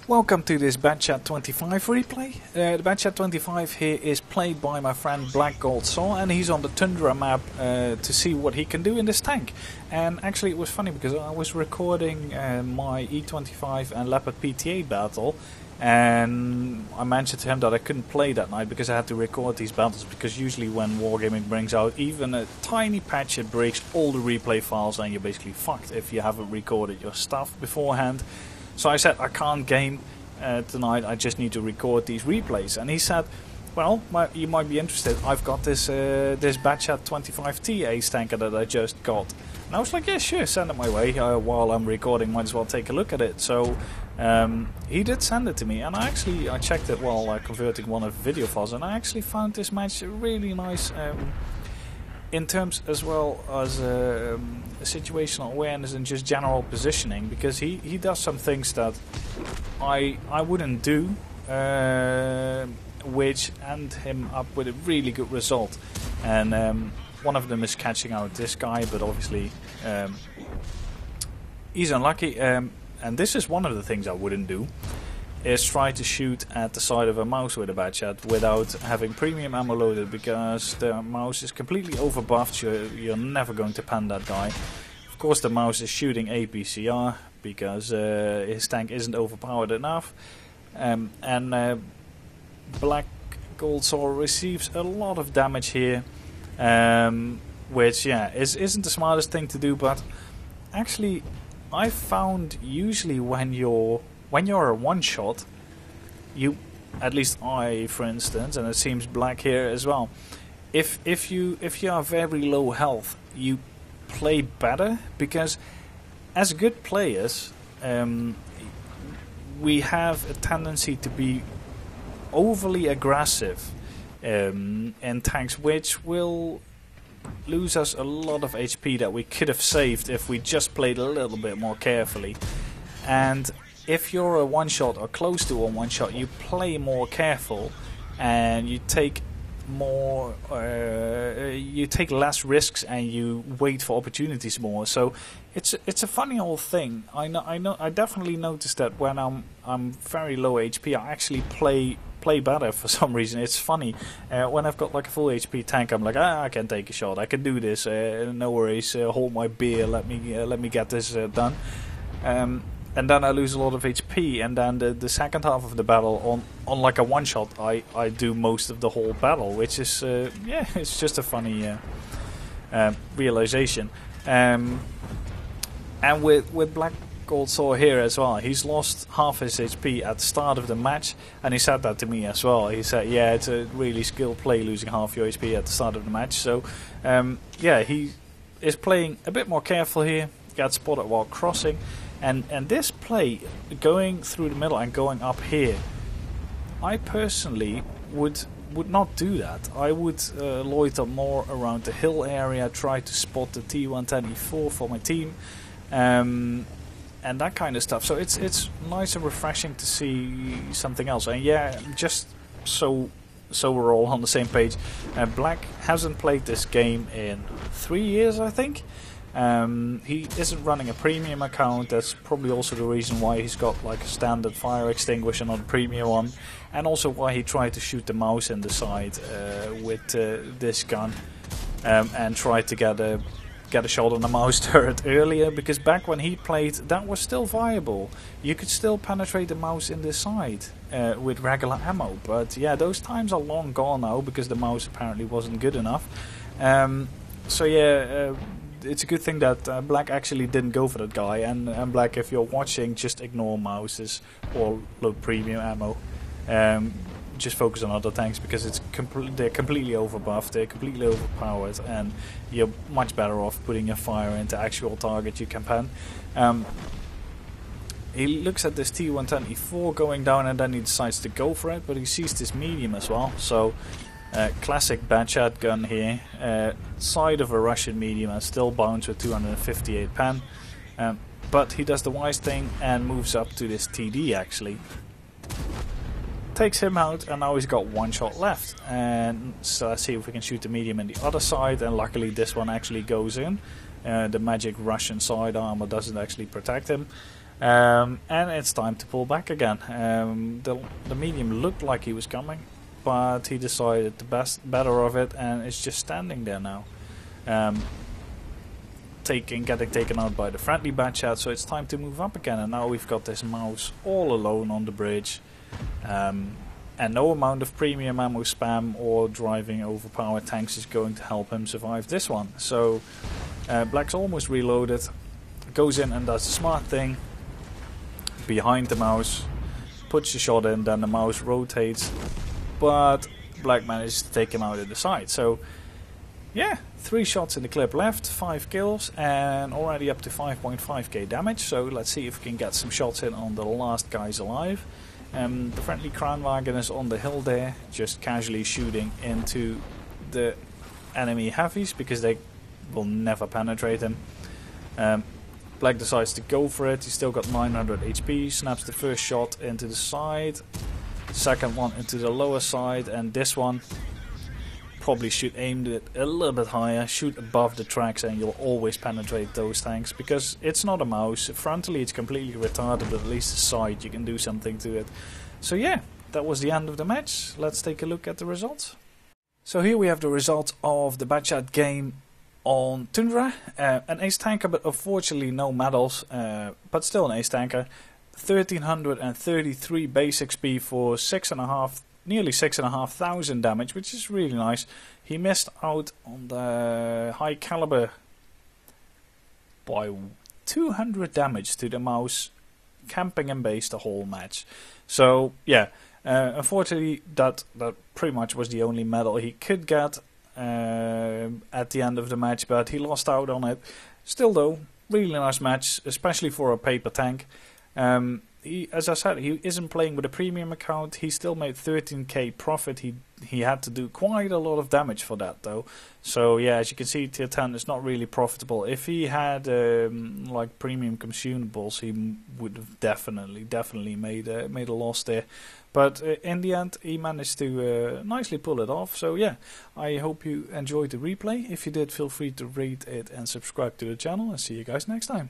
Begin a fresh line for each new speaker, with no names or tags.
Welcome to this Batchat 25 replay. The Batchat 25 here is played by my friend Black Gold Saw, and he's on the Tundra map to see what he can do in this tank. And actually it was funny because I was recording my E25 and Leopard PTA battle, and I mentioned to him that I couldn't play that night because I had to record these battles, because usually when Wargaming brings out even a tiny patch, it breaks all the replay files and you're basically fucked if you haven't recorded your stuff beforehand. So I said, I can't game tonight, I just need to record these replays. And he said, well, you might be interested, I've got this Batchat 25T ace tanker that I just got. And I was like, yeah, sure, send it my way. While I'm recording, might as well take a look at it. So he did send it to me, and I checked it while converting one of the video files, and I actually found this match really nice. In terms as well as situational awareness and just general positioning, because he does some things that I wouldn't do, which end him up with a really good result. And one of them is catching out this guy, but obviously he's unlucky. And this is one of the things I wouldn't do, is try to shoot at the side of a mouse with a Batchat without having premium ammo loaded, because the mouse is completely overbuffed. You're never going to pan that guy. Of course the mouse is shooting APCR because his tank isn't overpowered enough, and Black Gold Saw receives a lot of damage here, which isn't the smartest thing to do, but actually I found usually when you're a one-shot, at least I, for instance, and it seems Black here as well, if you are very low health, you play better, because as good players, we have a tendency to be overly aggressive in tanks, which will lose us a lot of HP that we could have saved if we just played a little bit more carefully. And if you're a one-shot or close to a one-shot, you play more careful and you take less risks and you wait for opportunities more. So it's a funny old thing. I definitely noticed that when I'm very low HP, I actually play better for some reason. It's funny. When I've got like a full HP tank, I'm like, I can take a shot. I can do this. No worries. Hold my beer. Let me get this done. And then I lose a lot of HP, and then the second half of the battle, on like a one-shot, I do most of the whole battle, which is, it's just a funny realization. And with Black Gold Saw here as well, he's lost half his HP at the start of the match, and he said that to me as well. He said, yeah, it's a really skilled play losing half your HP at the start of the match. So, he is playing a bit more careful here, got spotted while crossing. And this play, going through the middle and going up here, I personally would not do that. I would loiter more around the hill area, try to spot the T110E4 for my team, and that kind of stuff. So it's nice and refreshing to see something else. And yeah, just so we're all on the same page, Black hasn't played this game in 3 years, I think. He isn't running a premium account. That's probably also the reason why he's got like a standard fire extinguisher, not a premium one, and also why he tried to shoot the mouse in the side with this gun, and tried to get a shot on the mouse turret earlier, because back when he played, that was still viable. You could still penetrate the mouse in the side with regular ammo, but yeah, those times are long gone now because the mouse apparently wasn't good enough. It's a good thing that Black actually didn't go for that guy, and Black, if you're watching, just ignore mouses or load premium ammo. Just focus on other tanks, because they're completely overbuffed, they're completely overpowered, and you're much better off putting your fire into actual targets you can pan. He looks at this T110E4 going down, and then he decides to go for it, but he sees this medium as well, so classic Batchat gun here, side of a Russian medium, and still bounds with 258 pan, but he does the wise thing and moves up to this TD actually. Takes him out, and now he's got one shot left, and so let's see if we can shoot the medium in the other side, and luckily this one actually goes in. The magic Russian side armor doesn't actually protect him. And it's time to pull back again. The medium looked like he was coming, but he decided the better of it, and it's just standing there now. Getting taken out by the friendly Batchat, so it's time to move up again, and now we've got this mouse all alone on the bridge, and no amount of premium ammo spam or driving overpowered tanks is going to help him survive this one. So Black's almost reloaded, goes in and does the smart thing behind the mouse, puts the shot in, then the mouse rotates, but Black manages to take him out of the side. So yeah, 3 shots in the clip left, 5 kills, and already up to 5.5k damage. So let's see if we can get some shots in on the last guys alive. The friendly Kranwagen is on the hill there, just casually shooting into the enemy heavies because they will never penetrate him. Black decides to go for it. He's still got 900 HP, snaps the first shot into the side, second one into the lower side, and this one probably should aim it a little bit higher, shoot above the tracks, and you'll always penetrate those tanks because it's not a mouse. Frontally it's completely retarded, but at least the side you can do something to it. So yeah, that was the end of the match. Let's take a look at the results. So here we have the results of the Batchat game on Tundra. An ace tanker, but unfortunately no medals, but still an ace tanker. 1333 base XP for 6.5, nearly 6,500 damage, which is really nice. He missed out on the high caliber by 200 damage to the mouse, camping in base the whole match. So yeah, unfortunately that pretty much was the only medal he could get at the end of the match, but he lost out on it. Still though, really nice match, especially for a paper tank. As I said, he isn't playing with a premium account. He still made 13k profit. He had to do quite a lot of damage for that though. So yeah, as you can see, tier 10 is not really profitable. If he had like premium consumables, he would have definitely made a loss there. But in the end, he managed to nicely pull it off. So yeah, I hope you enjoyed the replay. If you did, feel free to rate it and subscribe to the channel, and see you guys next time.